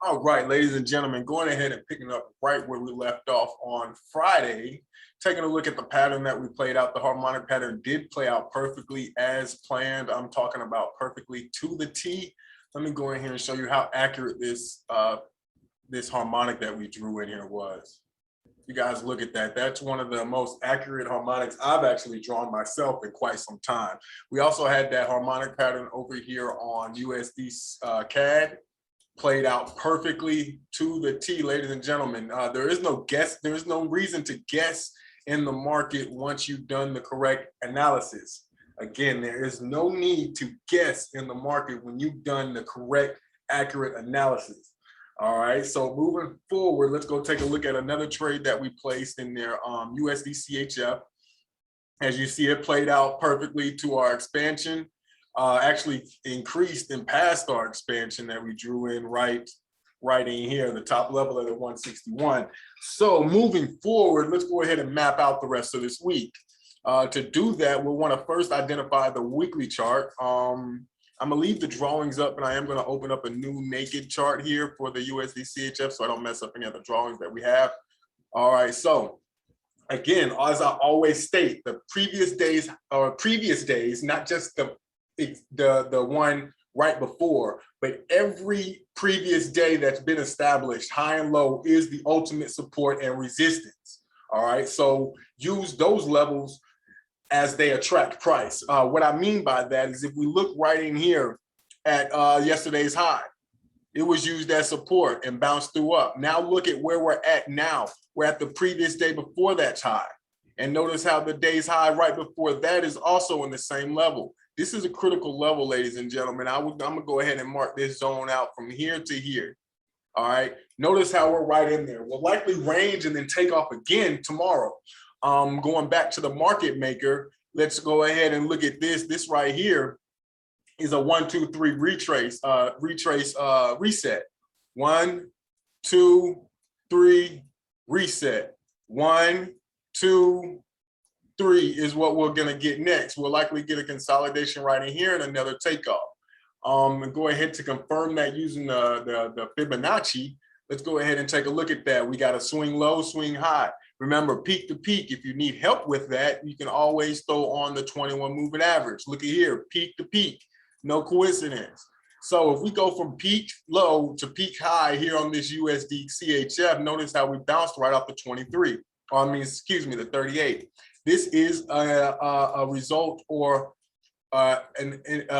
All right, ladies and gentlemen, going ahead and picking up right where we left off on Friday, taking a look at the pattern that we played out. The harmonic pattern did play out perfectly as planned. I'm talking about perfectly to the T. Let me go in here and show you how accurate this harmonic that we drew in here was. You guys look at that. That's one of the most accurate harmonics I've actually drawn myself in quite some time. We also had that harmonic pattern over here on USD CAD. Played out perfectly to the T, ladies and gentlemen. There is no guess. There is no reason to guess in the market once you've done the correct analysis. Again, there is no need to guess in the market when you've done the correct, accurate analysis. All right, so moving forward, let's go take a look at another trade that we placed in there, USD CHF. As you see, it played out perfectly to our expansion. Actually increased and passed our expansion that we drew in right in here, the top level at 161. So moving forward, let's go ahead and map out the rest of this week. To do that, we'll want to first identify the weekly chart. I'm gonna leave the drawings up, and I am gonna open up a new naked chart here for the USD CHF so I don't mess up any of the drawings that we have. All right, so again, as I always state, the previous days, not just the one right before, but every previous day that's been established, high and low, is the ultimate support and resistance. All right, so use those levels as they attract price. What I mean by that is if we look right in here at yesterday's high, it was used as support and bounced through up. Now look at where we're at now. We're at the previous day before that's high. And notice how the day's high right before that is also in the same level. This is a critical level, ladies and gentlemen. I'm gonna go ahead and mark this zone out from here to here. All right, notice how we're right in there. We'll likely range and then take off again tomorrow. Going back to the market maker, let's go ahead and look at this. This right here is a 1, 2, 3 retrace, reset. 1, 2, 3, reset. 1, 2, 3 is what we're gonna get next. We'll likely get a consolidation right in here and another takeoff. And go ahead to confirm that using the Fibonacci. Let's go ahead and take a look at that. We got a swing low, swing high. Remember, peak to peak. If you need help with that, you can always throw on the 21 moving average. Look at here, peak to peak, no coincidence. So if we go from peak low to peak high here on this USD CHF, notice how we bounced right off the 23, or I mean, excuse me, the 38. This is a result or a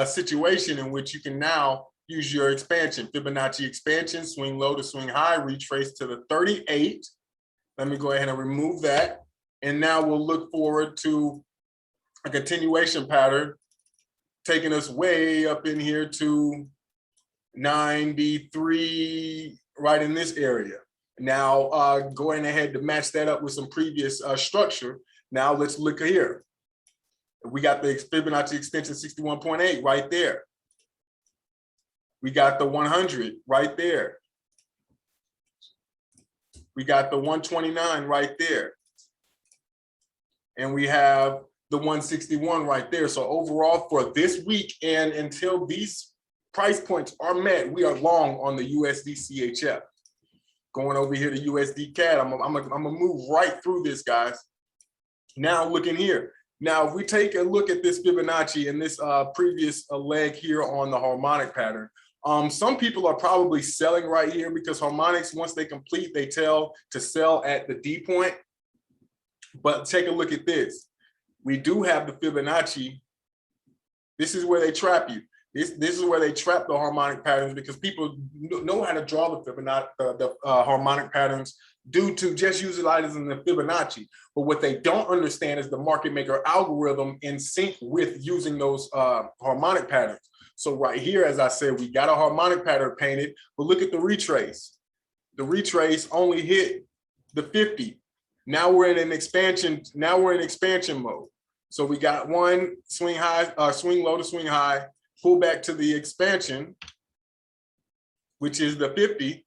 situation in which you can now use your expansion, Fibonacci expansion, swing low to swing high, retrace to the 38. Let me go ahead and remove that. And now we'll look forward to a continuation pattern, taking us way up in here to 93, right in this area. Now, going ahead to match that up with some previous structure. Now let's look here. We got the Fibonacci extension 61.8 right there. We got the 100 right there. We got the 129 right there. And we have the 161 right there. So overall for this week and until these price points are met, we are long on the USD CHF. Going over here to USD CAD, I'm gonna move right through this, guys. Now looking here. Now, if we take a look at this Fibonacci and this previous leg here on the harmonic pattern, some people are probably selling right here because harmonics, once they complete, they tell to sell at the D point. But take a look at this. We do have the Fibonacci. This is where they trap you. This is where they trap the harmonic patterns because people know how to draw the Fibonacci, the harmonic patterns due to just utilizing the Fibonacci. But what they don't understand is the market maker algorithm in sync with using those harmonic patterns. So right here, as I said, we got a harmonic pattern painted, but look at the retrace. The retrace only hit the 50. Now we're in an expansion. Now we're in expansion mode. So we got one swing high, swing low to swing high, pull back to the expansion, which is the 50.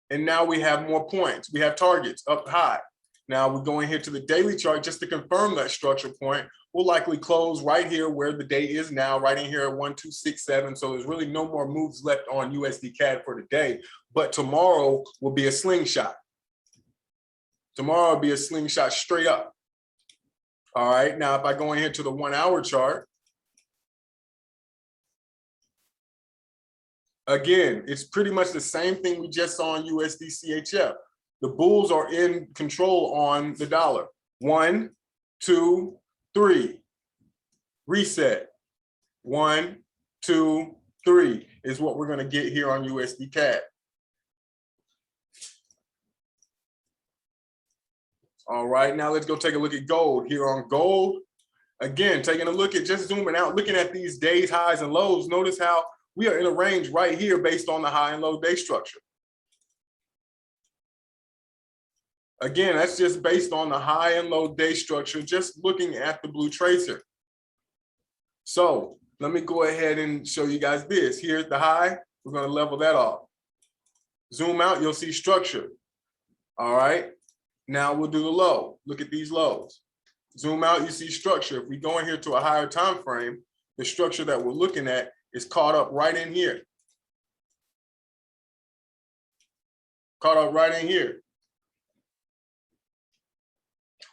And now we have more points. We have targets up high. Now we're going here to the daily chart just to confirm that structure point. will likely close right here where the day is now, right in here at 1267. So there's really no more moves left on USD CAD for today, but tomorrow will be a slingshot. Tomorrow will be a slingshot straight up. All right, now if I go in here to the 1 hour chart, again, it's pretty much the same thing we just saw on USD CHF. The bulls are in control on the dollar. 1, 2, 3. Reset. 1, 2, 3 is what we're going to get here on USD CAD. All right, now let's go take a look at gold. Here on gold, again, taking a look at, just zooming out, looking at these days, highs and lows. Notice how we are in a range right here based on the high and low day structure. Again, that's just based on the high and low day structure, just looking at the blue tracer. So let me go ahead and show you guys this. Here's the high. We're going to level that off. Zoom out, you'll see structure. All right. Now we'll do the low. Look at these lows. Zoom out, you see structure. If we go in here to a higher time frame, the structure that we're looking at is caught up right in here. Caught up right in here.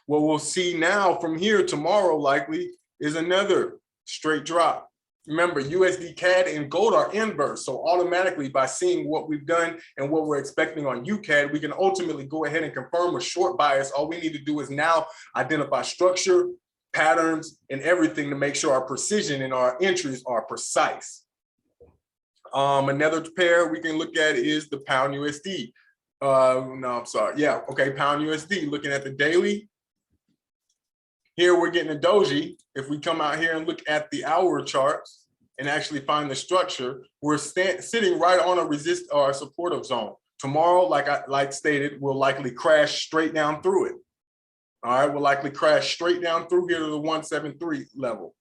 What we'll see now from here tomorrow likely is another straight drop. Remember, USD CAD and gold are inverse. So automatically by seeing what we've done and what we're expecting on UCAD, we can ultimately go ahead and confirm a short bias. All we need to do is now identify structure, patterns, and everything to make sure our precision and our entries are precise. Another pair we can look at is the pound USD. No, I'm sorry. Yeah, okay, pound USD. Looking at the daily. Here we're getting a doji. If we come out here and look at the hour charts and actually find the structure, we're sitting right on a resist or a supportive zone. Tomorrow, like stated, we'll likely crash straight down through it. All right, we'll likely crash straight down through here to the 173 level.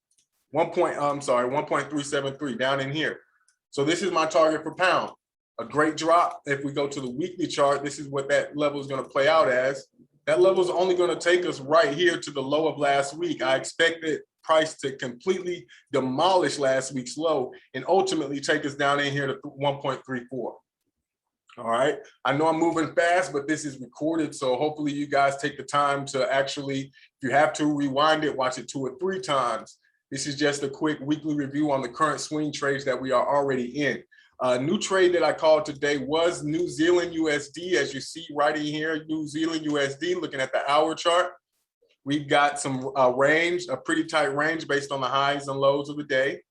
1.373 down in here. So this is my target for pound. A great drop. If we go to the weekly chart, this is what that level is going to play out as. That level is only going to take us right here to the low of last week. I expected price to completely demolish last week's low and ultimately take us down in here to 1.34. All right. I know I'm moving fast, but this is recorded. So hopefully you guys take the time to actually, if you have to, rewind it, watch it 2 or 3 times. This is just a quick weekly review on the current swing trades that we are already in. New trade that I called today was New Zealand USD. As you see right in here, New Zealand USD, looking at the hour chart. We've got some range, a pretty tight range based on the highs and lows of the day,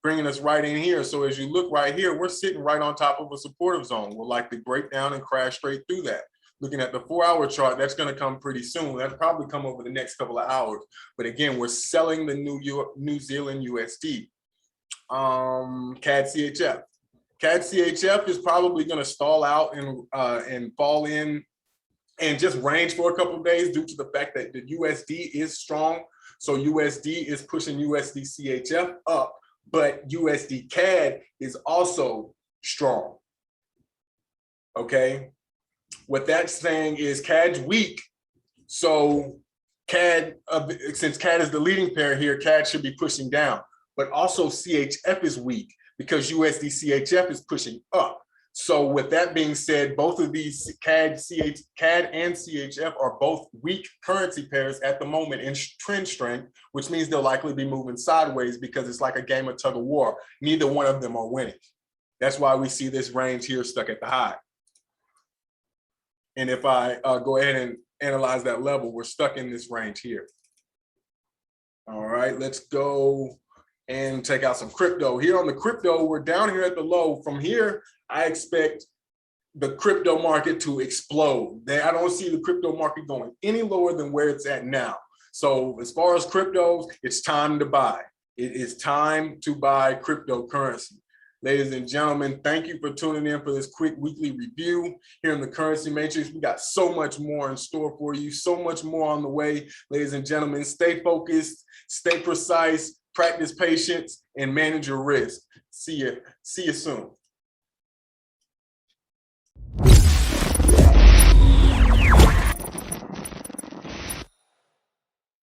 bringing us right in here. So as you look right here, we're sitting right on top of a supportive zone. We'll likely break down and crash straight through that. Looking at the 4 hour chart, that's going to come pretty soon. That'll probably come over the next couple of hours. But again, we're selling the New Zealand USD. CAD CHF. CAD CHF is probably going to stall out and fall in and just range for a couple of days due to the fact that the USD is strong. So USD is pushing USD CHF up, but USD CAD is also strong. Okay. What that's saying is CAD's weak. So CAD, since CAD is the leading pair here, CAD should be pushing down, but also CHF is weak, because USD CHF is pushing up. So with that being said, both of these CAD and CHF are both weak currency pairs at the moment in trend strength, which means they'll likely be moving sideways because it's like a game of tug of war. Neither one of them are winning. That's why we see this range here stuck at the high. And if I go ahead and analyze that level, we're stuck in this range here. All right, let's go and take out some crypto. Here on the crypto, we're down here at the low. From here, I expect the crypto market to explode. I don't see the crypto market going any lower than where it's at now. So as far as cryptos, it's time to buy. It is time to buy cryptocurrency. Ladies and gentlemen, thank you for tuning in for this quick weekly review here in the Currency Matrix. We got so much more in store for you, so much more on the way. Ladies and gentlemen, stay focused, stay precise, practice patience, and manage your risk. See you soon.